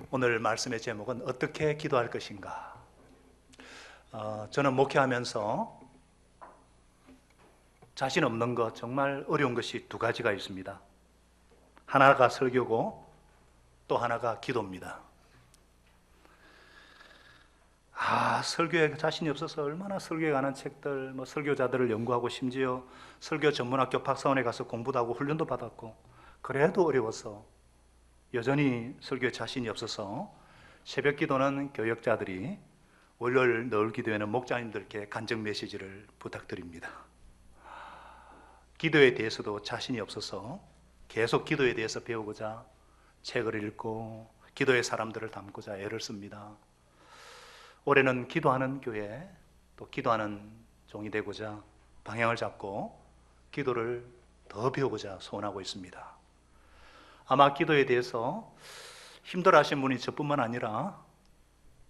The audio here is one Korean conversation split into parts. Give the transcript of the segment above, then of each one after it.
오늘 말씀의 제목은 어떻게 기도할 것인가. 저는 목회하면서 자신 없는 것, 정말 어려운 것이 두 가지가 있습니다. 하나가 설교고 또 하나가 기도입니다. 설교에 자신이 없어서 얼마나 설교에 관한 책들, 설교자들을 연구하고 심지어 설교 전문학교 박사원에 가서 공부도 하고 훈련도 받았고, 그래도 어려워서 여전히 설교에 자신이 없어서 새벽 기도는 교역자들이, 월요일 늘 기도회는 목자님들께 간증 메시지를 부탁드립니다. 기도에 대해서도 자신이 없어서 계속 기도에 대해서 배우고자 책을 읽고 기도의 사람들을 담고자 애를 씁니다. 올해는 기도하는 교회, 또 기도하는 종이 되고자 방향을 잡고 기도를 더 배우고자 소원하고 있습니다. 아마 기도에 대해서 힘들어하신 분이 저뿐만 아니라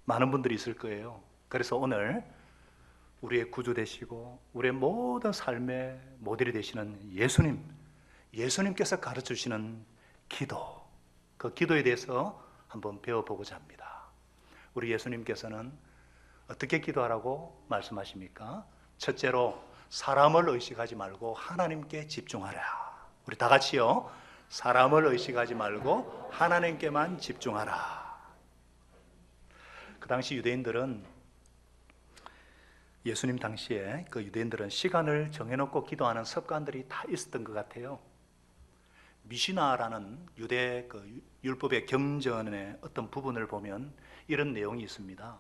많은 분들이 있을 거예요. 그래서 오늘 우리의 구주 되시고 우리의 모든 삶의 모델이 되시는 예수님께서 가르쳐주시는 기도, 그 기도에 대해서 한번 배워보고자 합니다. 우리 예수님께서는 어떻게 기도하라고 말씀하십니까? 첫째로 사람을 의식하지 말고 하나님께 집중하라. 우리 다 같이요. 사람을 의식하지 말고 하나님께만 집중하라. 그 당시 유대인들은, 예수님 당시에 그 유대인들은 시간을 정해놓고 기도하는 습관들이 다 있었던 것 같아요. 미시나라는 유대 그 율법의 경전의 어떤 부분을 보면 이런 내용이 있습니다.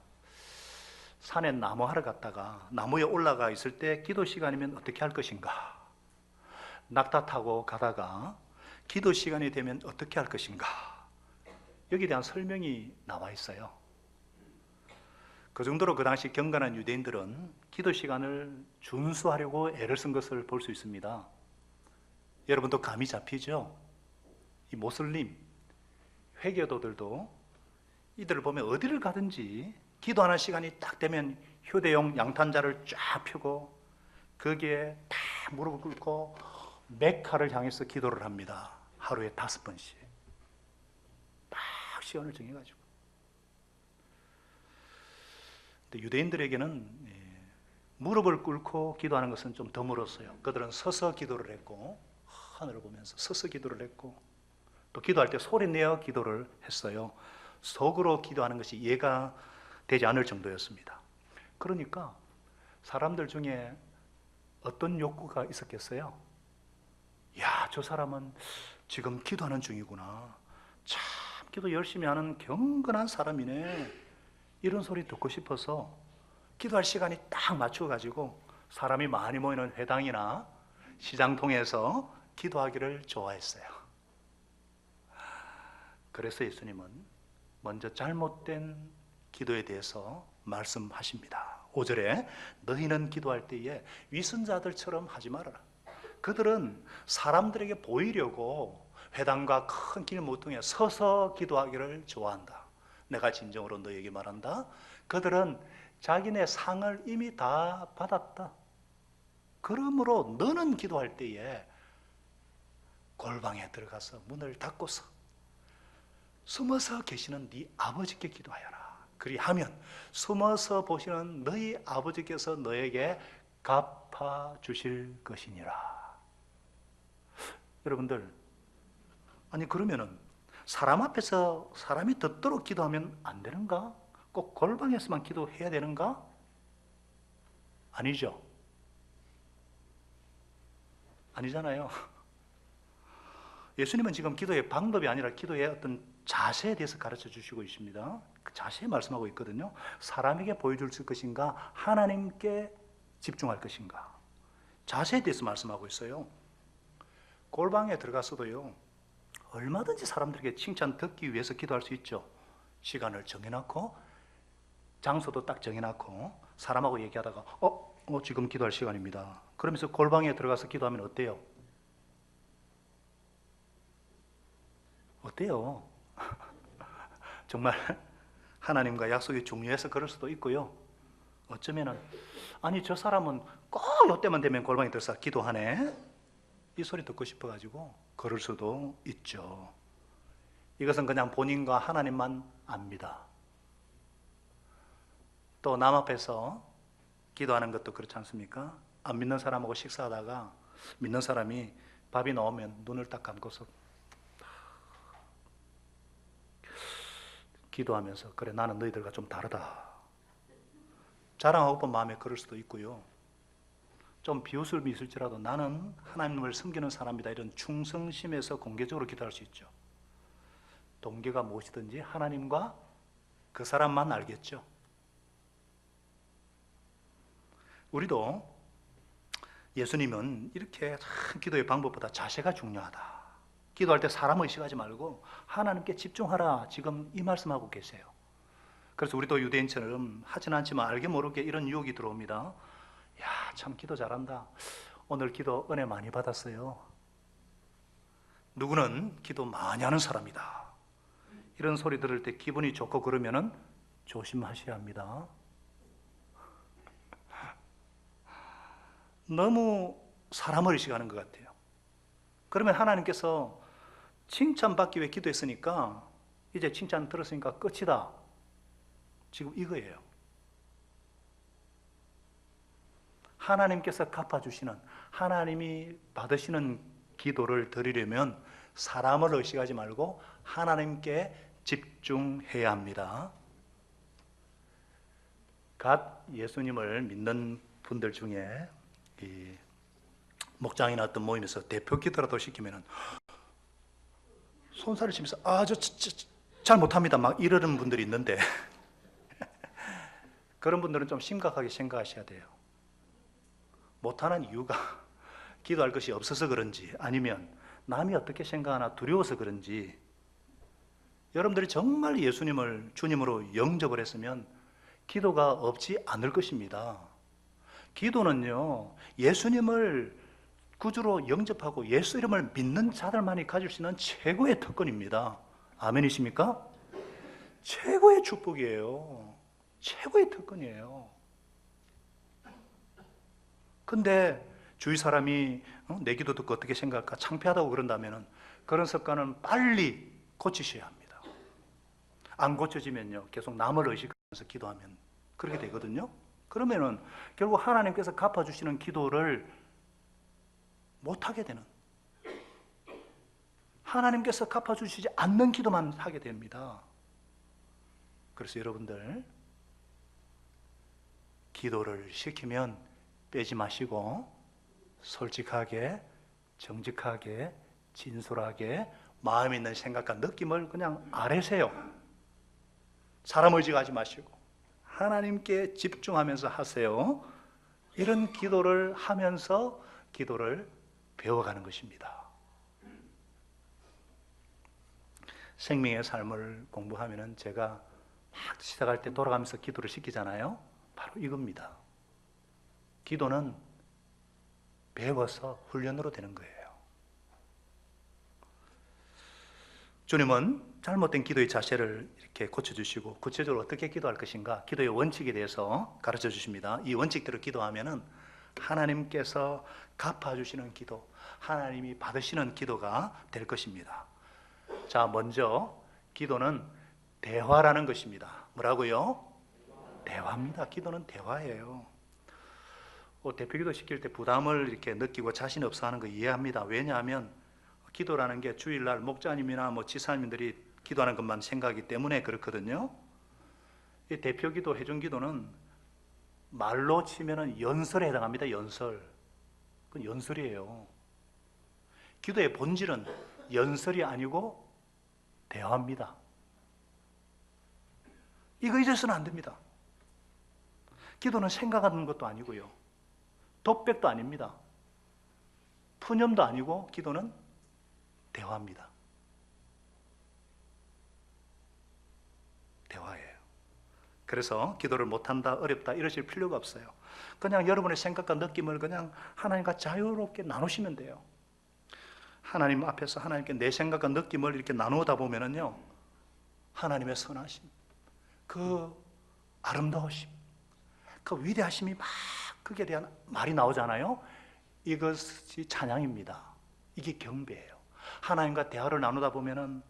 산에 나무 하러 갔다가 나무에 올라가 있을 때 기도 시간이면 어떻게 할 것인가? 낙타 타고 가다가 기도 시간이 되면 어떻게 할 것인가? 여기에 대한 설명이 나와 있어요. 그 정도로 그 당시 경건한 유대인들은 기도 시간을 준수하려고 애를 쓴 것을 볼 수 있습니다. 여러분도 감이 잡히죠? 이 모슬림, 회교도들도 이들을 보면 어디를 가든지 기도하는 시간이 딱 되면 휴대용 양탄자를 쫙 펴고 거기에 다 무릎을 꿇고 메카를 향해서 기도를 합니다. 하루에 5번씩 딱 시간을 정해가지고. 근데 유대인들에게는 무릎을 꿇고 기도하는 것은 좀 드물었어요. 그들은 서서 기도를 했고, 하늘을 보면서 서서 기도를 했고, 또 기도할 때 소리 내어 기도를 했어요. 속으로 기도하는 것이 이해가 되지 않을 정도였습니다. 그러니까 사람들 중에 어떤 욕구가 있었겠어요? 야, 저 사람은 지금 기도하는 중이구나. 참 기도 열심히 하는 경건한 사람이네. 이런 소리 듣고 싶어서 기도할 시간이 딱 맞춰가지고 사람이 많이 모이는 회당이나 시장통에서 기도하기를 좋아했어요. 그래서 예수님은 먼저 잘못된 기도에 대해서 말씀하십니다. 5절에 너희는 기도할 때에 위선자들처럼 하지 말아라. 그들은 사람들에게 보이려고 회당과 큰 길모퉁이에 서서 기도하기를 좋아한다. 내가 진정으로 너에게 말한다. 그들은 자기네 상을 이미 다 받았다. 그러므로 너는 기도할 때에 골방에 들어가서 문을 닫고서 숨어서 계시는 네 아버지께 기도하여라. 그리하면 숨어서 보시는 너희 아버지께서 너에게 갚아주실 것이니라. 여러분들, 아니 그러면은 사람 앞에서 사람이 듣도록 기도하면 안 되는가? 꼭 골방에서만 기도해야 되는가? 아니죠. 아니잖아요. 예수님은 지금 기도의 방법이 아니라 기도의 어떤 자세에 대해서 가르쳐 주시고 있습니다. 그 자세히 말씀하고 있거든요. 사람에게 보여줄 것인가? 하나님께 집중할 것인가? 자세에 대해서 말씀하고 있어요. 골방에 들어가서도요, 얼마든지 사람들에게 칭찬 듣기 위해서 기도할 수 있죠. 시간을 정해놓고 장소도 딱 정해놓고 사람하고 얘기하다가 지금 기도할 시간입니다. 그러면서 골방에 들어가서 기도하면 어때요? 어때요? 정말 하나님과 약속이 중요해서 그럴 수도 있고요. 어쩌면은 아니 저 사람은 꼭 이때만 되면 골방에 들어서 기도하네. 이 소리 듣고 싶어가지고 그럴 수도 있죠. 이것은 그냥 본인과 하나님만 압니다. 또 남 앞에서 기도하는 것도 그렇지 않습니까? 안 믿는 사람하고 식사하다가 믿는 사람이 밥이 나오면 눈을 딱 감고서 기도하면서 그래 나는 너희들과 좀 다르다 자랑하고 싶은 마음에 그럴 수도 있고요. 좀 비웃음이 있을지라도 나는 하나님을 섬기는 사람이다 이런 충성심에서 공개적으로 기도할 수 있죠. 동기가 무엇이든지 하나님과 그 사람만 알겠죠. 우리도 예수님은 이렇게 기도의 방법보다 자세가 중요하다. 기도할 때 사람 의식하지 말고 하나님께 집중하라. 지금 이 말씀하고 계세요. 그래서 우리도 유대인처럼 하진 않지만 알게 모르게 이런 유혹이 들어옵니다. 야, 참 기도 잘한다. 오늘 기도 은혜 많이 받았어요. 누구는 기도 많이 하는 사람이다. 이런 소리 들을 때 기분이 좋고 그러면은 조심하셔야 합니다. 너무 사람을 의식하는 것 같아요. 그러면 하나님께서 칭찬받기 위해 기도했으니까 이제 칭찬 들었으니까 끝이다. 지금 이거예요. 하나님께서 갚아주시는, 하나님이 받으시는 기도를 드리려면 사람을 의식하지 말고 하나님께 집중해야 합니다. 갓 예수님을 믿는 분들 중에 이 목장이나 어떤 모임에서 대표 기도라도 시키면은 손살을 치면서 잘 못합니다 막 이러는 분들이 있는데 그런 분들은 좀 심각하게 생각하셔야 돼요. 못하는 이유가 기도할 것이 없어서 그런지 아니면 남이 어떻게 생각하나 두려워서 그런지, 여러분들이 정말 예수님을 주님으로 영접을 했으면 기도가 없지 않을 것입니다. 기도는요, 예수님을 구주로 영접하고 예수 이름을 믿는 자들만이 가질 수 있는 최고의 특권입니다. 아멘이십니까? 최고의 축복이에요. 최고의 특권이에요. 근데 주위 사람이 내 기도 듣고 어떻게 생각할까 창피하다고 그런다면 그런 습관은 빨리 고치셔야 합니다. 안 고쳐지면요 계속 남을 의식하면서 기도하면 그렇게 되거든요. 그러면은 결국 하나님께서 갚아주시는 기도를 못하게 되는, 하나님께서 갚아주시지 않는 기도만 하게 됩니다. 그래서 여러분들 기도를 시키면 빼지 마시고 솔직하게, 정직하게, 진솔하게 마음에 있는 생각과 느낌을 그냥 아뢰세요. 사람 의지하지 마시고 하나님께 집중하면서 하세요. 이런 기도를 하면서 기도를 배워가는 것입니다. 생명의 삶을 공부하면은 제가 막 시작할 때 돌아가면서 기도를 시키잖아요. 바로 이겁니다. 기도는 배워서 훈련으로 되는 거예요. 주님은 잘못된 기도의 자세를 이렇게 고쳐주시고 구체적으로 어떻게 기도할 것인가 기도의 원칙에 대해서 가르쳐 주십니다. 이 원칙대로 기도하면은 하나님께서 갚아주시는 기도, 하나님이 받으시는 기도가 될 것입니다. 자, 먼저 기도는 대화라는 것입니다. 뭐라고요? 대화입니다. 기도는 대화예요. 대표기도 시킬 때 부담을 이렇게 느끼고 자신이 없어 하는 거 이해합니다. 왜냐하면 기도라는 게 주일날 목자님이나 지사님들이 기도하는 것만 생각하기 때문에 그렇거든요. 이 대표기도, 회중기도는 말로 치면은 연설에 해당합니다. 연설. 그건 연설이에요. 기도의 본질은 연설이 아니고 대화입니다. 이거 잊어서는 안 됩니다. 기도는 생각하는 것도 아니고요. 독백도 아닙니다. 푸념도 아니고 기도는 대화입니다. 대화예요. 그래서 기도를 못한다, 어렵다 이러실 필요가 없어요. 그냥 여러분의 생각과 느낌을 그냥 하나님과 자유롭게 나누시면 돼요. 하나님 앞에서 하나님께 내 생각과 느낌을 이렇게 나누다 보면은요, 하나님의 선하심, 그 아름다우심, 그 위대하심이 막 그게 대한 말이 나오잖아요. 이것이 찬양입니다. 이게 경배예요. 하나님과 대화를 나누다 보면은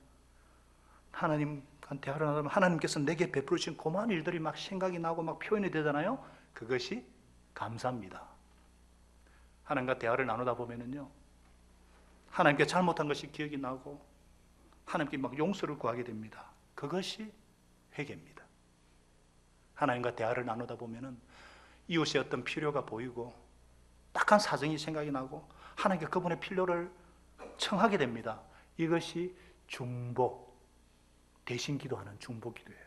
하나님한테 하려면 하나님께서 내게 베풀으신 고마운 일들이 막 생각이 나고 막 표현이 되잖아요. 그것이 감사입니다. 하나님과 대화를 나누다 보면은요, 하나님께 잘못한 것이 기억이 나고 하나님께 막 용서를 구하게 됩니다. 그것이 회개입니다. 하나님과 대화를 나누다 보면은 이웃의 어떤 필요가 보이고 딱한 사정이 생각이 나고 하나님께 그분의 필요를 청하게 됩니다. 이것이 중보, 대신 기도하는 중보 기도예요.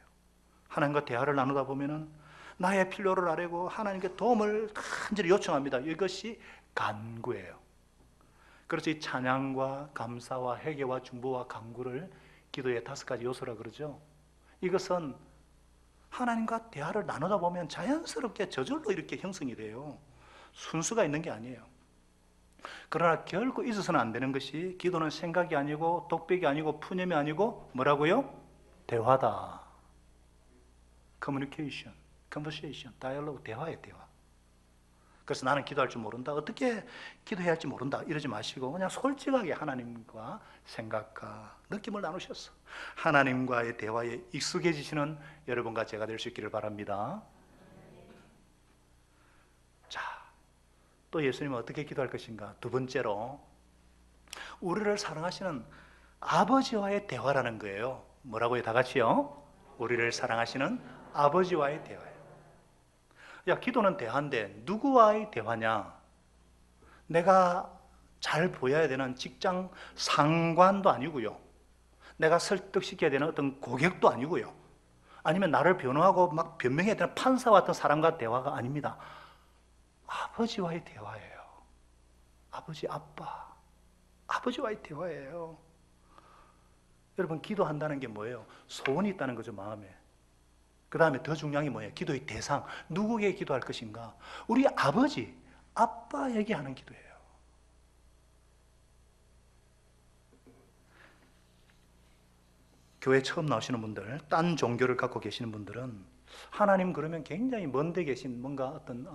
하나님과 대화를 나누다 보면은 나의 필요를 아뢰고 하나님께 도움을 간절히 요청합니다. 이것이 간구예요. 그래서 이 찬양과 감사와 회개와 중보와 간구를 기도의 5가지 요소라 그러죠. 이것은 하나님과 대화를 나누다 보면 자연스럽게 저절로 이렇게 형성이 돼요. 순수가 있는 게 아니에요. 그러나 결코 잊어서는 안 되는 것이 기도는 생각이 아니고 독백이 아니고 푸념이 아니고 뭐라고요? 대화다. Communication, Conversation, Dialogue, 대화예요, 대화. 그래서 나는 기도할 줄 모른다, 어떻게 기도해야 할지 모른다 이러지 마시고 그냥 솔직하게 하나님과 생각과 느낌을 나누셨어. 하나님과의 대화에 익숙해지시는 여러분과 제가 될 수 있기를 바랍니다. 자, 또 예수님은 어떻게 기도할 것인가? 두 번째로 우리를 사랑하시는 아버지와의 대화라는 거예요. 뭐라고요? 다 같이요? 우리를 사랑하시는 아버지와의 대화예요. 야, 기도는 대화인데 누구와의 대화냐? 내가 잘 보여야 되는 직장 상관도 아니고요, 내가 설득시켜야 되는 어떤 고객도 아니고요, 아니면 나를 변호하고 막 변명해야 되는 판사와 같은 사람과 대화가 아닙니다. 아버지와의 대화예요. 아버지, 아빠, 아버지와의 대화예요. 여러분, 기도한다는 게 뭐예요? 소원이 있다는 거죠, 마음에. 그 다음에 더 중요한 게 뭐예요? 기도의 대상, 누구에게 기도할 것인가? 우리 아버지, 아빠에게 하는 기도예요. 교회 처음 나오시는 분들, 딴 종교를 갖고 계시는 분들은 하나님 그러면 굉장히 먼데 계신 뭔가 어떤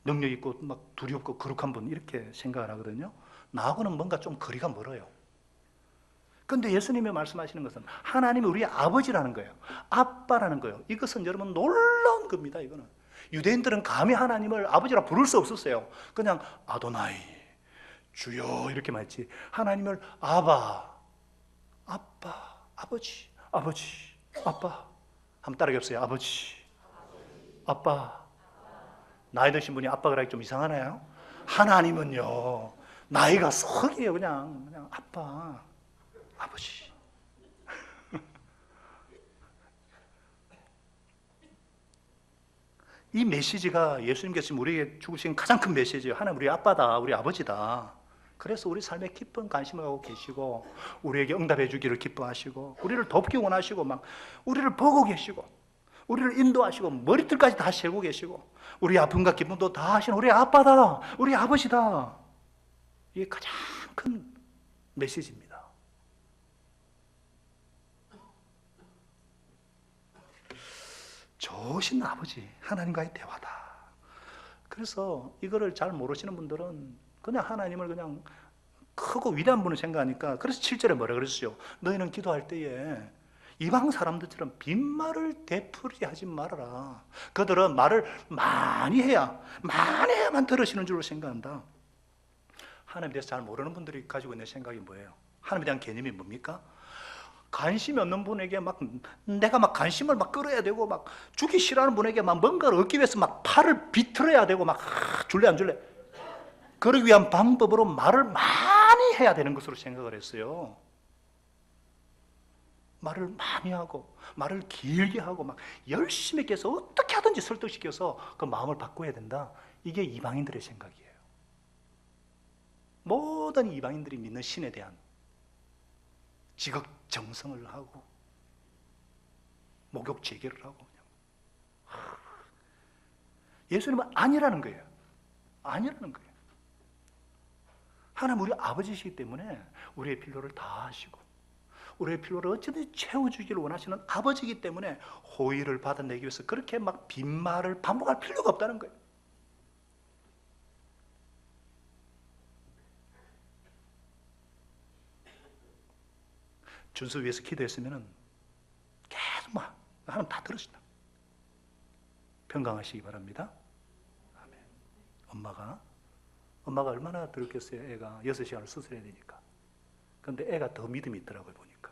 능력 있고 막 두렵고 거룩한 분 이렇게 생각을 하거든요. 나하고는 뭔가 좀 거리가 멀어요. 그런데 예수님이 말씀하시는 것은 하나님이 우리 아버지라는 거예요. 아빠라는 거예요. 이것은 여러분 놀라운 겁니다. 이거는 유대인들은 감히 하나님을 아버지라 부를 수 없었어요. 그냥 아도나이, 주여 이렇게만 했지, 하나님을 아바, 아빠, 아버지, 아버지, 아빠. 한번 따라해 보세요. 아버지, 아빠. 나이 드신 분이 아빠 그러기 좀 이상하나요? 하나님은요, 나이가 석이에요. 그냥 아빠, 아버지. 이 메시지가 예수님께서 지금 우리에게 주신 가장 큰 메시지예요. 하나님 우리 아빠다, 우리 아버지다. 그래서 우리 삶에 깊은 관심을 갖고 계시고 우리에게 응답해 주기를 기뻐하시고 우리를 돕기 원하시고 막 우리를 보고 계시고 우리를 인도하시고 머리털까지 다 세고 계시고 우리 아픔과 기쁨도 다 하시는 우리 아빠다, 우리 아버지다. 이게 가장 큰 메시지입니다. 좋으신 아버지, 하나님과의 대화다. 그래서 이거를 잘 모르시는 분들은 그냥 하나님을 그냥 크고 위대한 분을 생각하니까, 그래서 7절에 뭐라 그랬어요? 너희는 기도할 때에 이방 사람들처럼 빈말을 되풀이 하지 말아라. 그들은 말을 많이 해야만 들으시는 줄로 생각한다. 하나님에 대해서 잘 모르는 분들이 가지고 있는 생각이 뭐예요? 하나님에 대한 개념이 뭡니까? 관심이 없는 분에게 내가 관심을 끌어야 되고 주기 싫어하는 분에게 뭔가를 얻기 위해서 팔을 비틀어야 되고 줄래 안 줄래? 그러기 위한 방법으로 말을 많이 해야 되는 것으로 생각을 했어요. 말을 많이 하고 말을 길게 하고 열심히 해서 어떻게 하든지 설득시켜서 그 마음을 바꿔야 된다. 이게 이방인들의 생각이에요. 모든 이방인들이 믿는 신에 대한 지극정성을 하고 목욕 재개를 하고 예수님은 아니라는 거예요. 아니라는 거예요. 하나님 우리 아버지시기 때문에 우리의 필요를 다 하시고 우리의 필요를 어찌든지 채워주기를 원하시는 아버지이기 때문에 호의를 받아내기 위해서 그렇게 빈말을 반복할 필요가 없다는 거예요. 준수 위해서 기도했으면 계속 막 하나님 다 들으신다. 평강하시기 바랍니다. 아멘. 엄마가 얼마나 들었겠어요. 애가 6시간을 수술해야 되니까. 그런데 애가 더 믿음이 있더라고요, 보니까.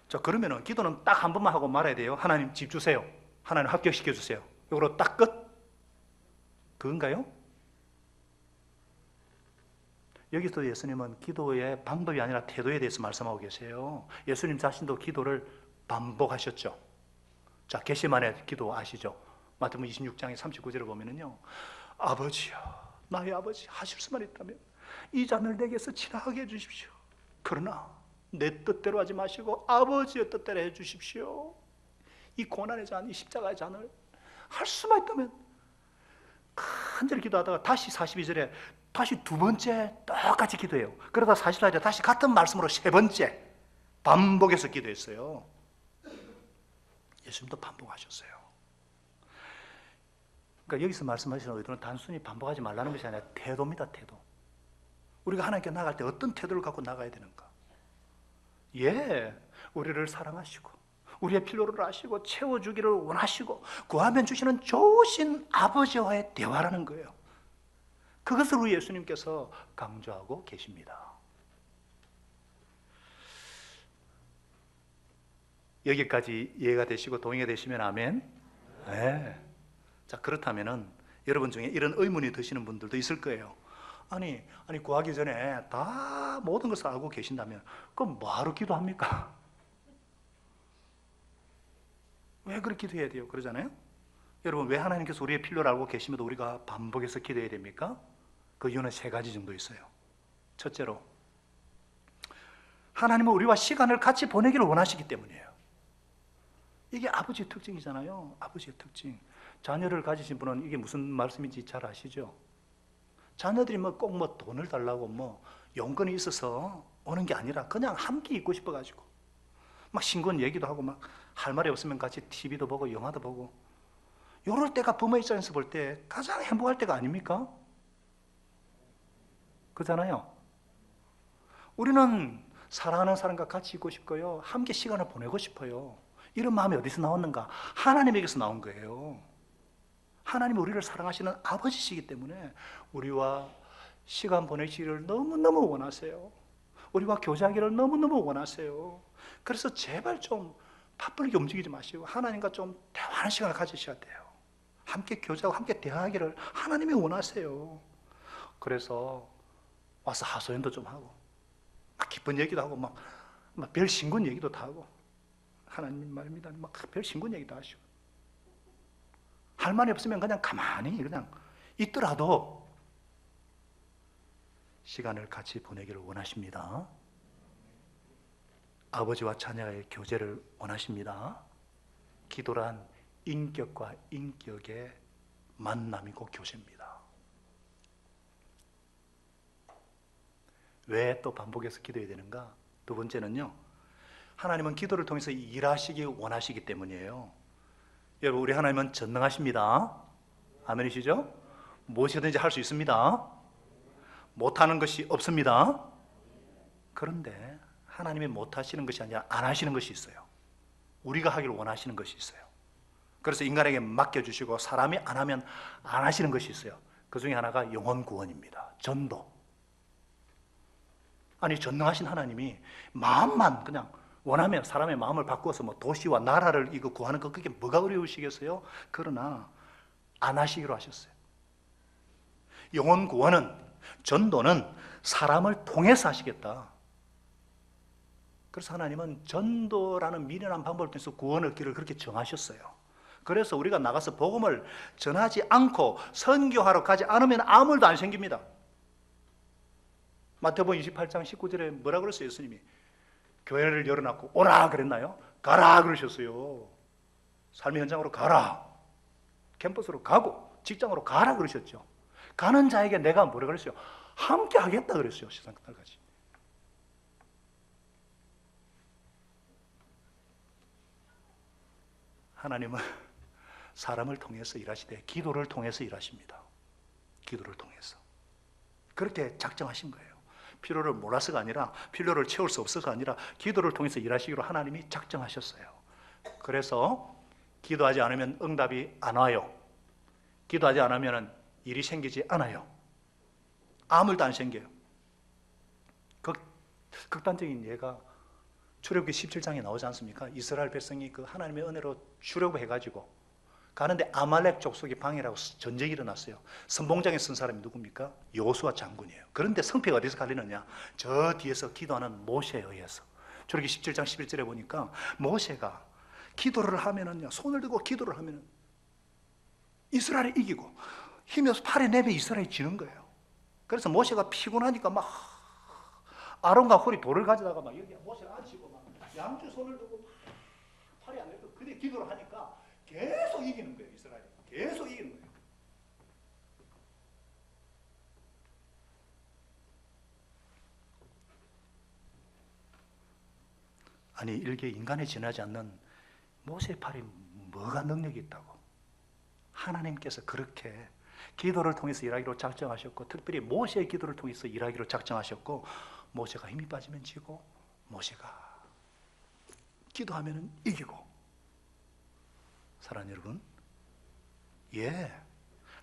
자, 그러면은 기도는 딱 한 번만 하고 말아야 돼요. 하나님 집 주세요. 하나님 합격시켜 주세요. 이거로 딱 끝? 그건가요? 여기서 예수님은 기도의 방법이 아니라 태도에 대해서 말씀하고 계세요. 예수님 자신도 기도를 반복하셨죠. 자, 겟세마네 기도 아시죠? 마태복음 26장의 39절을 보면은요, 아버지여, 나의 아버지, 하실 수만 있다면 이 잔을 내게서 지나가게 해주십시오. 그러나 내 뜻대로 하지 마시고 아버지의 뜻대로 해주십시오. 이 고난의 잔, 이 십자가의 잔을 할 수만 있다면, 간절히 기도하다가 다시 42절에 다시 두 번째 똑같이 기도해요. 그러다 44절에 다시 같은 말씀으로 세 번째 반복해서 기도했어요. 예수님도 반복하셨어요. 그러니까 여기서 말씀하시는 의도는 단순히 반복하지 말라는 것이 아니라 태도입니다. 태도. 우리가 하나님께 나갈 때 어떤 태도를 갖고 나가야 되는가? 예, 우리를 사랑하시고 우리의 필요를 아시고 채워주기를 원하시고 구하면 주시는 좋으신 아버지와의 대화라는 거예요. 그것을 우리 예수님께서 강조하고 계십니다. 여기까지 이해가 되시고 동의가 되시면 아멘. 네. 자, 그렇다면은 여러분 중에 이런 의문이 드시는 분들도 있을 거예요. 아니 구하기 전에 다 모든 것을 알고 계신다면 그럼 뭐하러 기도합니까? 왜 그렇게 기도해야 돼요? 그러잖아요. 여러분, 왜 하나님께서 우리의 필요를 알고 계시면도 우리가 반복해서 기도해야 됩니까? 그 이유는 세 가지 정도 있어요. 첫째로, 하나님은 우리와 시간을 같이 보내기를 원하시기 때문이에요. 이게 아버지의 특징이잖아요. 아버지의 특징. 자녀를 가지신 분은 이게 무슨 말씀인지 잘 아시죠? 자녀들이 꼭 돈을 달라고 용건이 있어서 오는 게 아니라 그냥 함께 있고 싶어가지고 막 신건 얘기도 하고 막 할 말이 없으면 같이 TV도 보고 영화도 보고, 이럴 때가 부모 입장에서 볼 때 가장 행복할 때가 아닙니까? 그렇잖아요. 우리는 사랑하는 사람과 같이 있고 싶고요, 함께 시간을 보내고 싶어요. 이런 마음이 어디서 나왔는가? 하나님에게서 나온 거예요. 하나님이 우리를 사랑하시는 아버지시기 때문에 우리와 시간 보내시기를 너무너무 원하세요. 우리와 교제하기를 너무너무 원하세요. 그래서 제발 좀 바쁘게 움직이지 마시고 하나님과 좀 대화하는 시간을 가지셔야 돼요. 함께 교제하고 함께 대화하기를 하나님이 원하세요. 그래서 와서 하소연도 좀 하고 막 기쁜 얘기도 하고 막 별 신군 얘기도 다 하고, 하나님 말입니다, 막 별 신군 얘기도 하시고, 할 말이 없으면 그냥 가만히 그냥 있더라도 시간을 같이 보내기를 원하십니다. 아버지와 자녀의 교제를 원하십니다. 기도란 인격과 인격의 만남이고 교제입니다. 왜 또 반복해서 기도해야 되는가? 두 번째는요, 하나님은 기도를 통해서 일하시기 원하시기 때문이에요. 여러분, 우리 하나님은 전능하십니다. 아멘이시죠? 무엇이든지 할 수 있습니다. 못하는 것이 없습니다. 그런데 하나님이 못하시는 것이 아니라 안 하시는 것이 있어요. 우리가 하기를 원하시는 것이 있어요. 그래서 인간에게 맡겨주시고 사람이 안 하면 안 하시는 것이 있어요. 그 중에 하나가 영혼 구원입니다. 전도. 아니, 전능하신 하나님이 마음만 그냥 원하면 사람의 마음을 바꾸어서 도시와 나라를 이거 구하는 거 그게 뭐가 어려우시겠어요? 그러나 안 하시기로 하셨어요. 영혼 구원은, 전도는 사람을 통해서 하시겠다. 그래서 하나님은 전도라는 미련한 방법을 통해서 구원 얻기를 그렇게 정하셨어요. 그래서 우리가 나가서 복음을 전하지 않고 선교하러 가지 않으면 아무 일도 안 생깁니다. 마태복음 28장 19절에 뭐라 그랬어요? 예수님이 교회를 열어놨고 오라 그랬나요? 가라 그러셨어요. 삶의 현장으로 가라, 캠퍼스로 가고 직장으로 가라 그러셨죠. 가는 자에게 내가 뭐라 그랬어요? 함께 하겠다 그랬어요. 세상 끝날까지. 하나님은 사람을 통해서 일하시되 기도를 통해서 일하십니다. 기도를 통해서 그렇게 작정하신 거예요. 필요를 몰라서가 아니라, 필요를 채울 수 없어서가 아니라 기도를 통해서 일하시기로 하나님이 작정하셨어요. 그래서 기도하지 않으면 응답이 안 와요. 기도하지 않으면 일이 생기지 않아요. 아무 일도 안 생겨요. 극단적인 예가 출애굽기 17장에 나오지 않습니까? 이스라엘 백성이 그 하나님의 은혜로 출애굽해가지고 가는데 아말렉 족속의 방해라고 전쟁이 일어났어요. 선봉장에 쓴 사람이 누굽니까? 여호수아 장군이에요. 그런데 성패가 어디서 갈리느냐? 저 뒤에서 기도하는 모세에 의해서. 출애굽기 17장 11절에 보니까 모세가 기도를 하면은요, 손을 들고 기도를 하면은 이스라엘이 이기고 힘이 없어 팔에 내면 이스라엘이 지는 거예요. 그래서 모세가 피곤하니까 막 아론과 홀이 돌을 가져다가 막 여기 모세를 앉히고 막 양쪽 손을 들고 막 팔이 안 내고 그때 기도를 하니까 계속 이기는 거예요. 이스라엘이 계속 이기는 거예요. 아니 일개 인간에 지나지 않는 모세의 팔이 뭐가 능력이 있다고? 하나님께서 그렇게 기도를 통해서 일하기로 작정하셨고, 특별히 모세의 기도를 통해서 일하기로 작정하셨고, 모세가 힘이 빠지면 지고 모세가 기도하면 이기고. 사랑하는 여러분,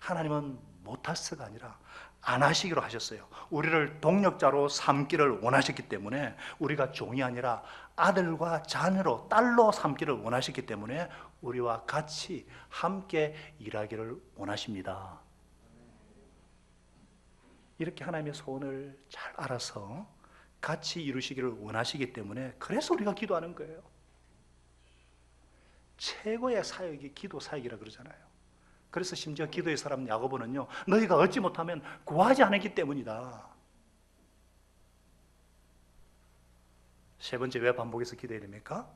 하나님은 못하서가 아니라 안 하시기로 하셨어요. 우리를 동력자로 삼기를 원하셨기 때문에, 우리가 종이 아니라 아들과 자녀로, 딸로 삼기를 원하셨기 때문에 우리와 같이 함께 일하기를 원하십니다. 이렇게 하나님의 소원을 잘 알아서 같이 이루시기를 원하시기 때문에, 그래서 우리가 기도하는 거예요. 최고의 사역이 기도 사역이라 그러잖아요. 그래서 심지어 기도의 사람 야고보는요, 너희가 얻지 못하면 구하지 않았기 때문이다. 세 번째, 왜 반복해서 기도해야 됩니까?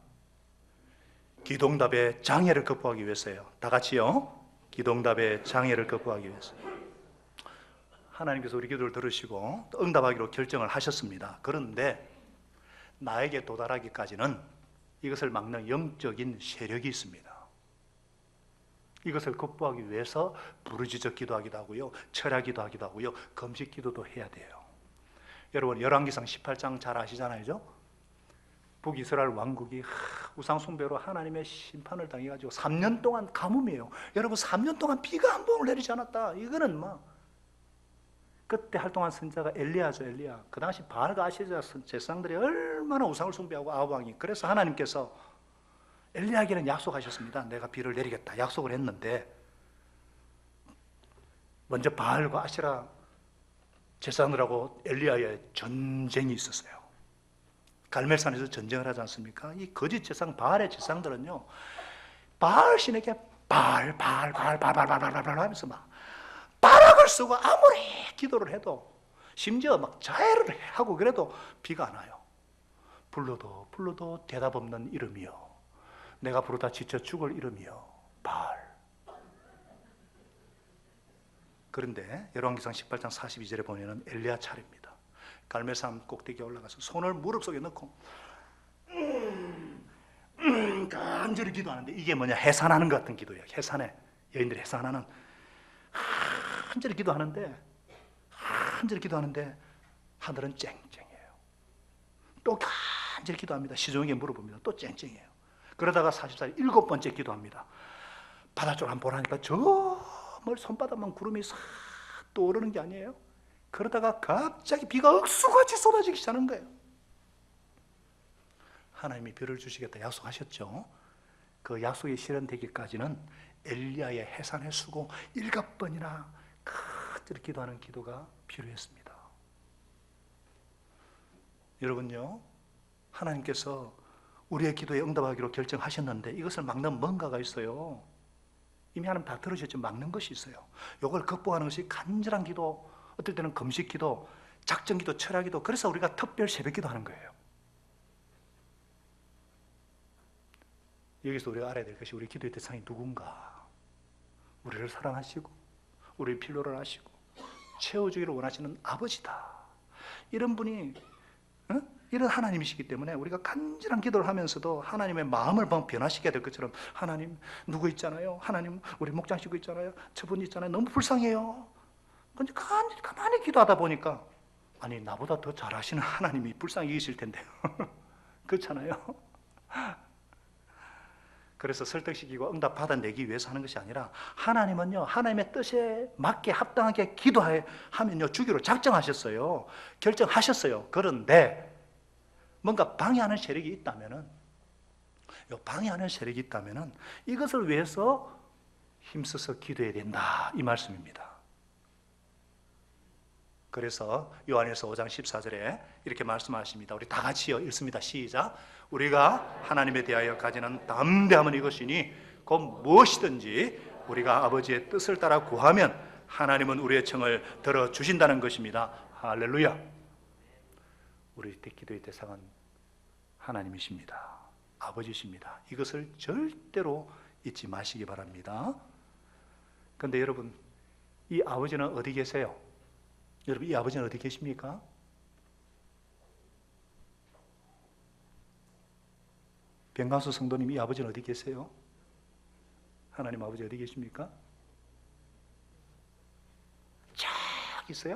기도응답의 장애를 극복하기 위해서예요. 다 같이요. 기도응답의 장애를 극복하기 위해서. 하나님께서 우리 기도를 들으시고 또 응답하기로 결정을 하셨습니다. 그런데 나에게 도달하기까지는 이것을 막는 영적인 세력이 있습니다. 이것을 극복하기 위해서 부르짖어 기도하기도 하고요, 철야기도 하기도 하고요, 금식 기도도 해야 돼요. 여러분 열왕기상 18장 잘 아시잖아요. 북이스라엘 왕국이 우상 숭배로 하나님의 심판을 당해가지고 3년 동안 가뭄이에요. 여러분 3년 동안 비가 한 번을 내리지 않았다. 이거는 그때 활동한 선자가 엘리야죠. 엘리야. 그 당시 바알과 아세라 제사장들이 얼마나 우상을 숭배하고 아합 왕이. 그래서 하나님께서 엘리야에게는 약속하셨습니다. 내가 비를 내리겠다 약속을 했는데, 먼저 바알과 아세라 제사장들하고 엘리야의 전쟁이 있었어요. 갈멜산에서 전쟁을 하지 않습니까? 이 거짓 제사장 바알의 제사장들은요, 바알 신에게 바알 하면서 막 바락을 쓰고 아무리 기도를 해도, 심지어 막 자해를 하고 그래도 비가 안 와요. 불러도 대답 없는 이름이요, 내가 부르다 지쳐 죽을 이름이요, 바알. 그런데 열왕기상 18장 42절에 보면은 엘리야 차례입니다. 갈멜산 꼭대기에 올라가서 손을 무릎 속에 넣고 간절히 기도하는데, 이게 뭐냐, 해산하는 것 같은 기도예요. 해산해, 여인들이 해산하는, 간절히 기도하는데 하늘은 쨍쨍해요. 또 간절히 기도합니다. 시종에게 물어봅니다. 또 쨍쨍해요. 그러다가 44일 7번째 기도합니다. 바다 쪽을 한번 보라니까 저 멀 손바닥만 구름이 싹 떠오르는 게 아니에요. 그러다가 갑자기 비가 억수같이 쏟아지기 시작하는 거예요. 하나님이 비를 주시겠다 약속하셨죠. 그 약속이 실현되기까지는 엘리야의 해산의 수고 7번이나 간절히 기도하는 기도가 필요했습니다. 여러분요, 하나님께서 우리의 기도에 응답하기로 결정하셨는데 이것을 막는 뭔가가 있어요. 이미 하나님 다 들으셨죠. 막는 것이 있어요. 이걸 극복하는 것이 간절한 기도, 어떨 때는 금식 기도, 작정 기도, 철야 기도. 그래서 우리가 특별 새벽 기도 하는 거예요. 여기서 우리가 알아야 될 것이, 우리 기도의 대상이 누군가, 우리를 사랑하시고 우리의 필요를 아시고 채워주기를 원하시는 아버지다. 이런 분이, 이런 하나님이시기 때문에 우리가 간절한 기도를 하면서도 하나님의 마음을 변화시켜야 될 것처럼, 하나님 누구 있잖아요, 하나님 우리 목장 식구 있잖아요, 저분 있잖아요, 너무 불쌍해요. 근데 간절히 가만히 기도하다 보니까 아니 나보다 더 잘하시는 하나님이 불쌍히 여기실 텐데 그렇잖아요. 그래서 설득시키고 응답 받아내기 위해서 하는 것이 아니라 하나님은요, 하나님의 뜻에 맞게 합당하게 기도하면요 주기로 작정하셨어요. 결정하셨어요. 그런데 뭔가 방해하는 세력이 있다면은, 방해하는 세력이 있다면은 이것을 위해서 힘써서 기도해야 된다, 이 말씀입니다. 그래서 요한일서 5장 14절에 이렇게 말씀하십니다. 우리 다 같이요 읽습니다. 시작. 우리가 하나님에 대하여 가지는 담대함은 이것이니 곧 무엇이든지 우리가 아버지의 뜻을 따라 구하면 하나님은 우리의 청을 들어주신다는 것입니다. 할렐루야. 우리 기도의 대상은 하나님이십니다. 아버지십니다. 이것을 절대로 잊지 마시기 바랍니다. 그런데 여러분, 이 아버지는 어디 계세요? 여러분, 이 아버지는 어디 계십니까? 변광수 성도님, 이 아버지는 어디 계세요? 하나님 아버지 어디 계십니까? 쫙 있어요?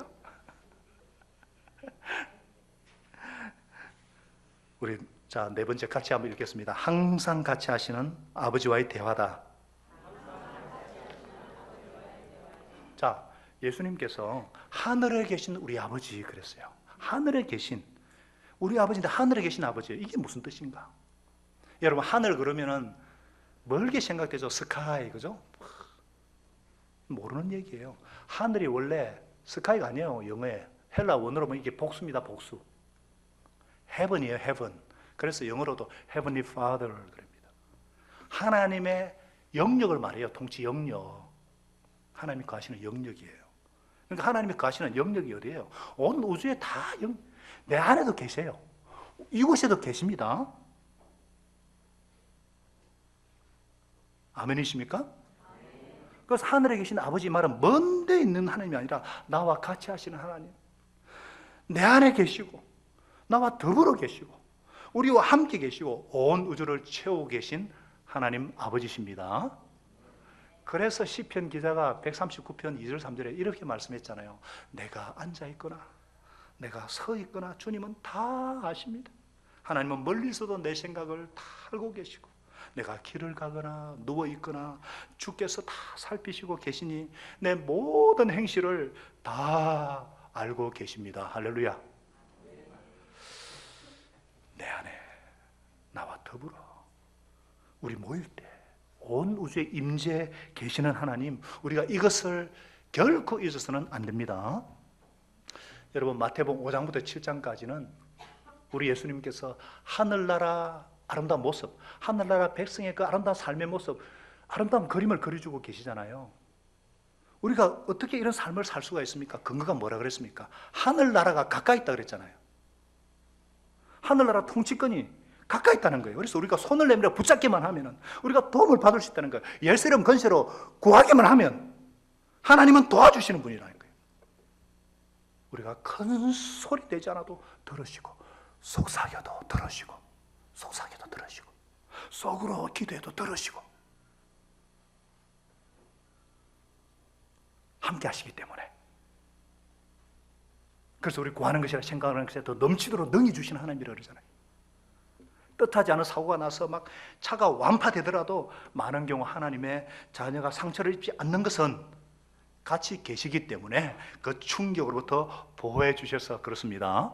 우리 자, 네 번째 같이 한번 읽겠습니다. 항상 같이 하시는 아버지와의 대화다. 자, 예수님께서 하늘에 계신 우리 아버지 그랬어요. 하늘에 계신 우리 아버지인데 하늘에 계신 아버지예요. 이게 무슨 뜻인가? 여러분, 하늘 그러면은 멀게 생각되죠. 스카이, 그죠? 모르는 얘기예요. 하늘이 원래 스카이가 아니에요. 영어에 헬라 원어로 보면 이게 복수입니다. 복수. heaven이에요. heaven. 그래서 영어로도 heavenly father 그럽니다. 하나님의 영역을 말해요. 통치 영역. 하나님이 거하시는 영역이에요. 그러니까 하나님이 거하시는 영역이 어디예요? 온 우주에 다 내 안에도 계세요. 이곳에도 계십니다. 아멘이십니까? 그래서 하늘에 계신 아버지 말은 먼 데 있는 하나님이 아니라 나와 같이 하시는 하나님, 내 안에 계시고 나와 더불어 계시고 우리와 함께 계시고 온 우주를 채우고 계신 하나님 아버지십니다. 그래서 시편 기자가 139편 2절 3절에 이렇게 말씀했잖아요. 내가 앉아있거나 내가 서있거나 주님은 다 아십니다. 하나님은 멀리서도 내 생각을 다 알고 계시고 내가 길을 가거나 누워있거나 주께서 다 살피시고 계시니 내 모든 행실을 다 알고 계십니다. 할렐루야. 내 안에 나와 더불어 우리 모일 때 온 우주에 임재 계시는 하나님, 우리가 이것을 결코 잊어서는 안 됩니다. 여러분, 마태복음 5장부터 7장까지는 우리 예수님께서 하늘나라 아름다운 모습, 하늘나라 백성의 그 아름다운 삶의 모습, 아름다운 그림을 그려주고 계시잖아요. 우리가 어떻게 이런 삶을 살 수가 있습니까? 근거가 뭐라 그랬습니까? 하늘나라가 가까이 있다 그랬잖아요. 하늘나라 통치권이 가까이 있다는 거예요. 그래서 우리가 손을 내밀어 붙잡기만 하면 우리가 도움을 받을 수 있다는 거예요. 열쇠름 건세로 구하기만 하면 하나님은 도와주시는 분이라는 거예요. 우리가 큰 소리 내지 않아도 들으시고 속삭여도 들으시고 속삭여도 들으시고 속으로 기도해도 들으시고 함께 하시기 때문에, 그래서 우리 구하는 것이라 생각하는 것에 더 넘치도록 능히 주시는 하나님이라고 그러잖아요. 뜻하지 않은 사고가 나서 막 차가 완파되더라도 많은 경우 하나님의 자녀가 상처를 입지 않는 것은 같이 계시기 때문에 그 충격으로부터 보호해 주셔서 그렇습니다.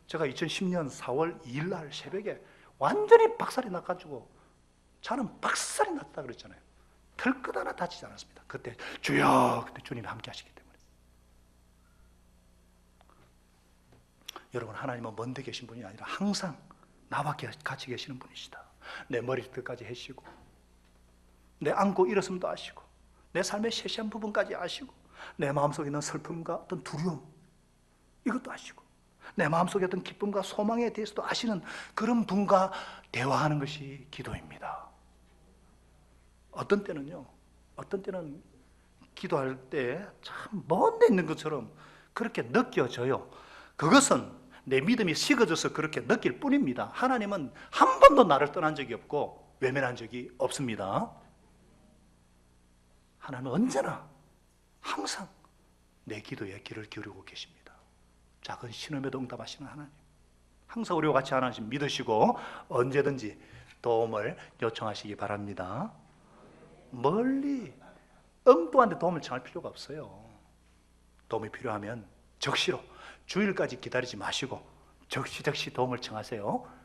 제가 2010년 4월 2일 날 새벽에 완전히 박살이 나가지고 차는 박살이 났다 그랬잖아요. 털끝 하나 다치지 않았습니다. 그때 주여, 그때 주님이 함께 하시기 때문에. 여러분, 하나님은 먼데 계신 분이 아니라 항상 나와 같이 계시는 분이시다. 내 머리끝까지 해시고 내 안고 일어섬도 아시고 내 삶의 세세한 부분까지 아시고 내 마음속에 있는 슬픔과 어떤 두려움 이것도 아시고 내 마음속에 어떤 기쁨과 소망에 대해서도 아시는 그런 분과 대화하는 것이 기도입니다. 어떤 때는 기도할 때 참 먼 데 있는 것처럼 그렇게 느껴져요. 그것은 내 믿음이 식어져서 그렇게 느낄 뿐입니다. 하나님은 한 번도 나를 떠난 적이 없고 외면한 적이 없습니다. 하나님은 언제나 항상 내 기도에 귀를 기울이고 계십니다. 작은 신음에도 응답하시는 하나님, 항상 우리와 같이 하나님 믿으시고 언제든지 도움을 요청하시기 바랍니다. 멀리 엉뚱한 데 도움을 청할 필요가 없어요. 도움이 필요하면 적시로 주일까지 기다리지 마시고 적시 도움을 청하세요.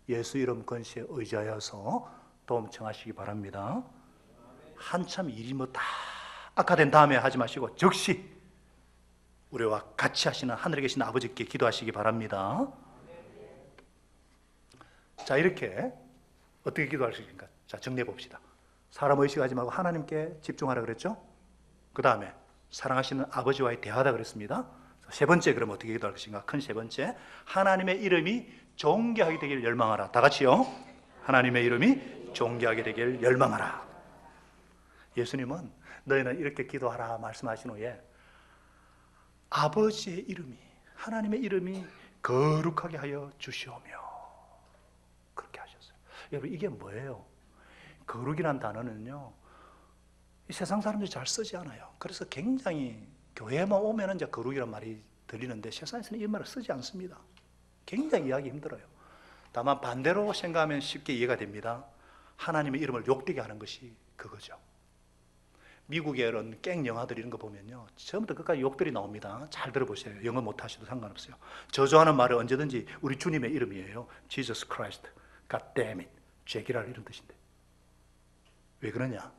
예수 이름 권세에 의지하여서 도움 청하시기 바랍니다. 한참 일이 다 악화된 다음에 하지 마시고 적시 우리와 같이 하시는 하늘에 계신 아버지께 기도하시기 바랍니다. 자, 이렇게 어떻게 기도할 수 있습니까? 자, 정리해 봅시다. 사람 의식하지 말고 하나님께 집중하라 그랬죠? 그 다음에 사랑하시는 아버지와의 대화다 그랬습니다. 세 번째, 그럼 어떻게 기도할 것인가? 큰 세 번째, 하나님의 이름이 존귀하게 되길 열망하라. 다 같이요. 하나님의 이름이 존귀하게 되길 열망하라. 예수님은 너희는 이렇게 기도하라 말씀하신 후에 아버지의 이름이, 하나님의 이름이 거룩하게 하여 주시오며 그렇게 하셨어요. 여러분, 이게 뭐예요? 거룩이란 단어는요, 이 세상 사람들이 잘 쓰지 않아요. 그래서 굉장히 교회만 오면 이제 거룩이란 말이 들리는데 세상에서는 이 말을 쓰지 않습니다. 굉장히 이해하기 힘들어요. 다만 반대로 생각하면 쉽게 이해가 됩니다. 하나님의 이름을 욕되게 하는 것이 그거죠. 미국의 이런 깽 영화들 이런 거 보면요, 처음부터 끝까지 욕들이 나옵니다. 잘 들어보세요. 영어 못하셔도 상관없어요. 저주하는 말은 언제든지 우리 주님의 이름이에요. Jesus Christ, God damn it, 죄기랄 이런 뜻인데. 왜 그러냐?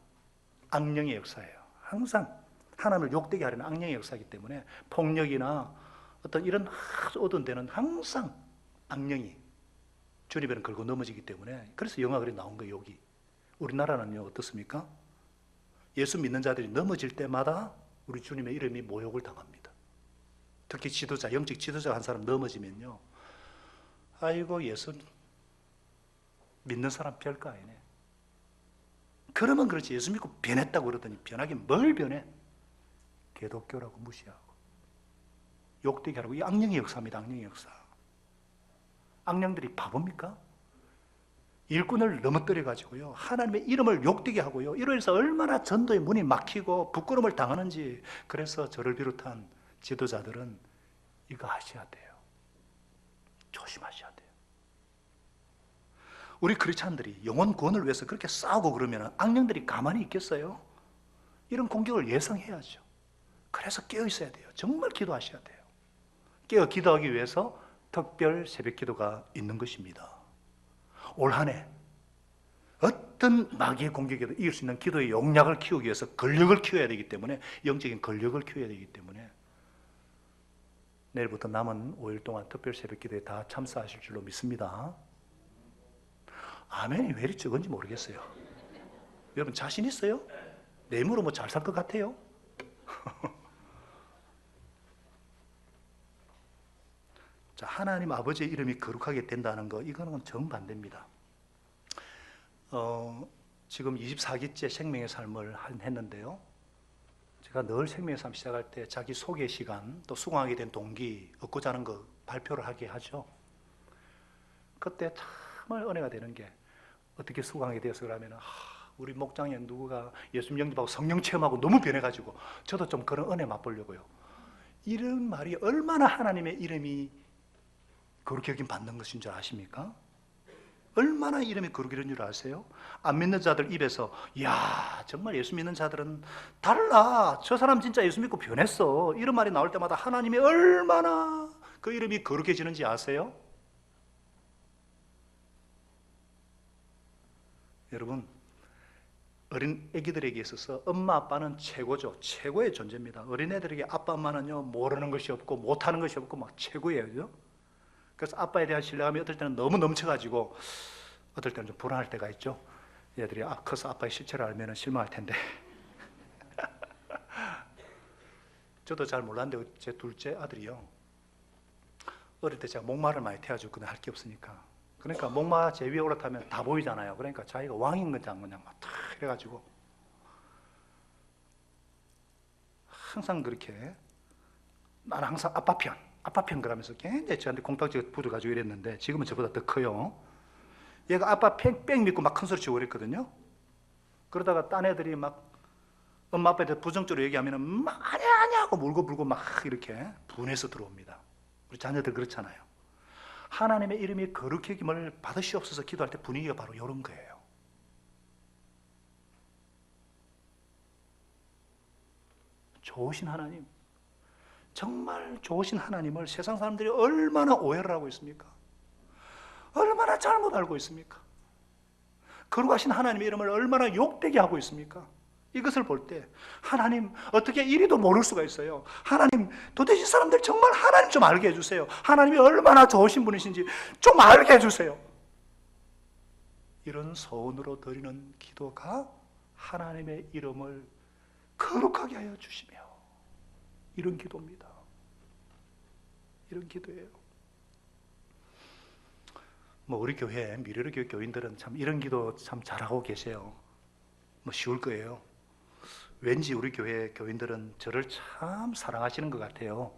악령의 역사예요. 항상 하나님을 욕되게 하려는 악령의 역사이기 때문에 폭력이나 어떤 이런 아주 어두운 데는 항상 악령이 주님에는 걸고 넘어지기 때문에, 그래서 영화 그리 나온 거예요. 여기 우리나라는요 어떻습니까? 예수 믿는 자들이 넘어질 때마다 우리 주님의 이름이 모욕을 당합니다. 특히 지도자, 영적 지도자 한 사람 넘어지면요, 아이고 예수 믿는 사람 별거 아니네. 그러면 그렇지, 예수 믿고 변했다고 그러더니 변하긴 뭘 변해? 기독교라고 무시하고 욕되게 하라고. 이 악령의 역사입니다. 악령의 역사. 악령들이 바보입니까? 일꾼을 넘어뜨려 가지고요, 하나님의 이름을 욕되게 하고요, 이로 인해서 얼마나 전도의 문이 막히고 부끄러움을 당하는지. 그래서 저를 비롯한 지도자들은 이거 하셔야 돼요. 조심하셔야 돼요. 우리 크리스찬들이 영혼 구원을 위해서 그렇게 싸우고 그러면 악령들이 가만히 있겠어요? 이런 공격을 예상해야죠. 그래서 깨어 있어야 돼요. 정말 기도하셔야 돼요. 깨어 기도하기 위해서 특별 새벽 기도가 있는 것입니다. 올 한 해 어떤 마귀의 공격에도 이길 수 있는 기도의 용량을 키우기 위해서 근력을 키워야 되기 때문에, 영적인 근력을 키워야 되기 때문에 내일부터 남은 5일 동안 특별 새벽 기도에 다 참석하실 줄로 믿습니다. 아멘이 왜 이리 적은지 모르겠어요. 여러분 자신 있어요? 내 힘으로 뭐 잘 살 것 같아요? 자, 하나님 아버지의 이름이 거룩하게 된다는 거, 이거는 정반대입니다. 지금 24기째 생명의 삶을 했는데요, 제가 늘 생명의 삶 시작할 때 자기 소개 시간, 또 수강하게 된 동기, 얻고자 하는 거 발표를 하게 하죠. 그때 정말 은혜가 되는 게, 어떻게 수강하게 되어서 그러면 우리 목장에 누구가 예수님 영접하고 성령 체험하고 너무 변해가지고 저도 좀 그런 은혜 맛보려고요. 이런 말이 얼마나 하나님의 이름이 거룩히 여김 받는 것인 줄 아십니까? 얼마나 이름이 거룩이라는 줄 아세요? 안 믿는 자들 입에서 야 정말 예수 믿는 자들은 달라, 저 사람 진짜 예수 믿고 변했어, 이런 말이 나올 때마다 하나님이 얼마나 그 이름이 거룩해지는지 아세요? 여러분, 어린 애기들에게 있어서 엄마 아빠는 최고죠. 최고의 존재입니다. 어린애들에게 아빠 엄마는요, 모르는 것이 없고 못하는 것이 없고 막 최고예요. 그죠? 그래서 아빠에 대한 신뢰감이 어떨 때는 너무 넘쳐가지고 어떨 때는 좀 불안할 때가 있죠. 얘들이 커서 아빠의 실체를 알면 실망할 텐데. 저도 잘 몰랐는데 제 둘째 아들이요, 어릴 때 제가 목마를 많이 태워주고 그냥 할 게 없으니까, 그러니까 목마 제 위에 올라타면 다 보이잖아요. 그러니까 자기가 왕인 건지 안 그냥 막 탁 이래가지고 항상 그렇게, 나는 항상 아빠 편 그러면서 굉장히 저한테 공탁지가 부어가지고 이랬는데, 지금은 저보다 더 커요. 얘가 아빠 뺑 믿고 막 큰 소리 치고 그랬거든요. 그러다가 딴 애들이 막 엄마 아빠에 대해 부정적으로 얘기하면 막 아니야 하고 물고 불고 막 이렇게 분해서 들어옵니다. 우리 자녀들 그렇잖아요. 하나님의 이름이 거룩히 여김을 받으시옵소서 기도할 때 분위기가 바로 이런 거예요. 좋으신 하나님, 정말 좋으신 하나님을 세상 사람들이 얼마나 오해를 하고 있습니까? 얼마나 잘못 알고 있습니까? 거룩하신 하나님의 이름을 얼마나 욕되게 하고 있습니까? 이것을 볼 때 하나님 어떻게 이리도 모를 수가 있어요? 하나님 도대체 사람들 정말 하나님 좀 알게 해주세요. 하나님이 얼마나 좋으신 분이신지 좀 알게 해주세요. 이런 소원으로 드리는 기도가 하나님의 이름을 거룩하게 하여 주시며, 이런 기도입니다. 이런 기도예요. 뭐 우리 교회 미래로 교회 교인들은 참 이런 기도 참 잘하고 계세요. 뭐 쉬울 거예요. 왠지 우리 교회 교인들은 저를 참 사랑하시는 것 같아요.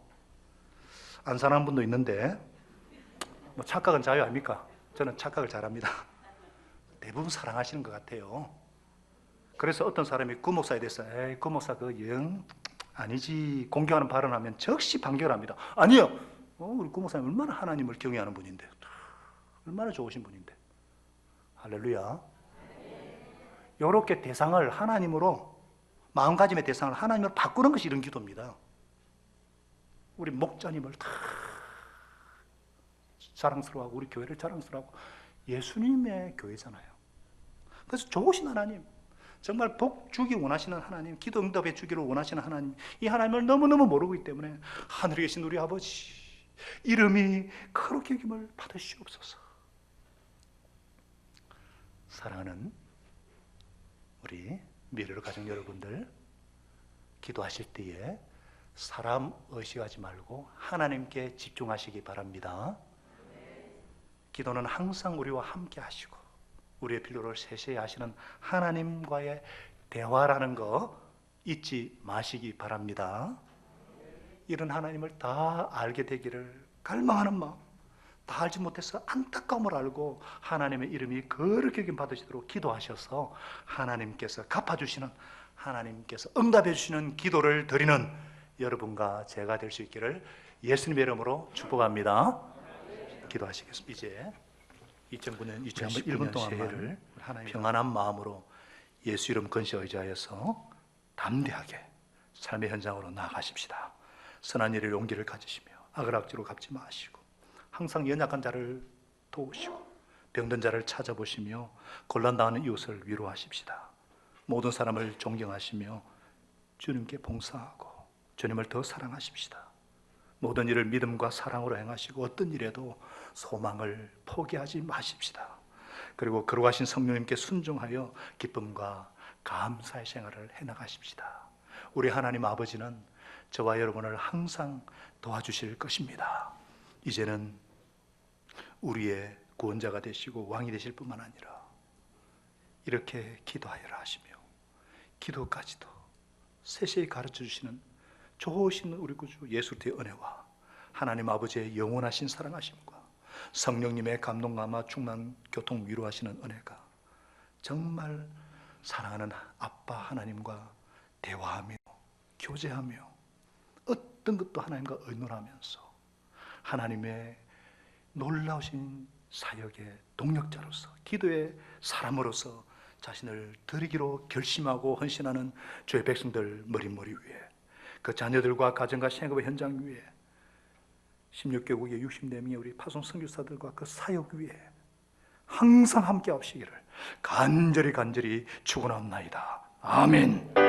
안 사랑하는 분도 있는데 뭐 착각은 자유 아닙니까? 저는 착각을 잘합니다. 대부분 사랑하시는 것 같아요. 그래서 어떤 사람이 구 목사에 대해서 에이 구 목사 그 영 아니지 공경하는 발언하면 즉시 반격을 합니다. 아니요. 우리 구 목사님 얼마나 하나님을 경외하는 분인데, 얼마나 좋으신 분인데. 할렐루야. 이렇게 대상을 하나님으로, 마음가짐의 대상을 하나님으로 바꾸는 것이 이런 기도입니다. 우리 목자님을 다 자랑스러워하고 우리 교회를 자랑스러워하고 예수님의 교회잖아요. 그래서 좋으신 하나님, 정말 복 주기 원하시는 하나님, 기도 응답해 주기를 원하시는 하나님, 이 하나님을 너무너무 모르고 있기 때문에 하늘에 계신 우리 아버지 이름이 거룩히 여김을 받으시옵소서. 사랑하는 우리 미래로 가정 여러분들, 기도하실 때에 사람 의식하지 말고 하나님께 집중하시기 바랍니다. 기도는 항상 우리와 함께 하시고 우리의 필요를 세세히 아시는 하나님과의 대화라는 거 잊지 마시기 바랍니다. 이런 하나님을 다 알게 되기를 갈망하는 마음, 다 알지 못해서 안타까움을 알고 하나님의 이름이 거룩히 여김 받으시도록 기도하셔서 하나님께서 갚아주시는, 하나님께서 응답해 주시는 기도를 드리는 여러분과 제가 될 수 있기를 예수님의 이름으로 축복합니다. 기도하시겠습니다. 이제 2009년, 2019년 새해를 평안한 마음으로 예수 이름 근시 의지하여서 담대하게 삶의 현장으로 나아가십시다. 선한 일에 용기를 가지시며 악을 악지로 갚지 마시고 항상 연약한 자를 도우시고 병든 자를 찾아보시며 곤란당하는 이웃을 위로하십시다. 모든 사람을 존경하시며 주님께 봉사하고 주님을 더 사랑하십시다. 모든 일을 믿음과 사랑으로 행하시고 어떤 일에도 소망을 포기하지 마십시다. 그리고 거룩하신 성령님께 순종하여 기쁨과 감사의 생활을 해나가십시다. 우리 하나님 아버지는 저와 여러분을 항상 도와주실 것입니다. 이제는 우리의 구원자가 되시고 왕이 되실 뿐만 아니라 이렇게 기도하여라 하시며 기도까지도 세세히 가르쳐 주시는 좋으신 우리 구주 예수 그리스도의 은혜와 하나님 아버지의 영원하신 사랑하심과 성령님의 감동 감화 충만 교통 위로하시는 은혜가 정말 사랑하는 아빠 하나님과 대화하며 교제하며 어떤 것도 하나님과 의논하면서 하나님의 놀라우신 사역의 동력자로서 기도의 사람으로서 자신을 드리기로 결심하고 헌신하는 주의 백성들 머리머리 위에, 그 자녀들과 가정과 생업의 현장 위에, 16개국의 64명의 우리 파송 선교사들과 그 사역 위에 항상 함께 하시기를 간절히 축원합니다. 아멘.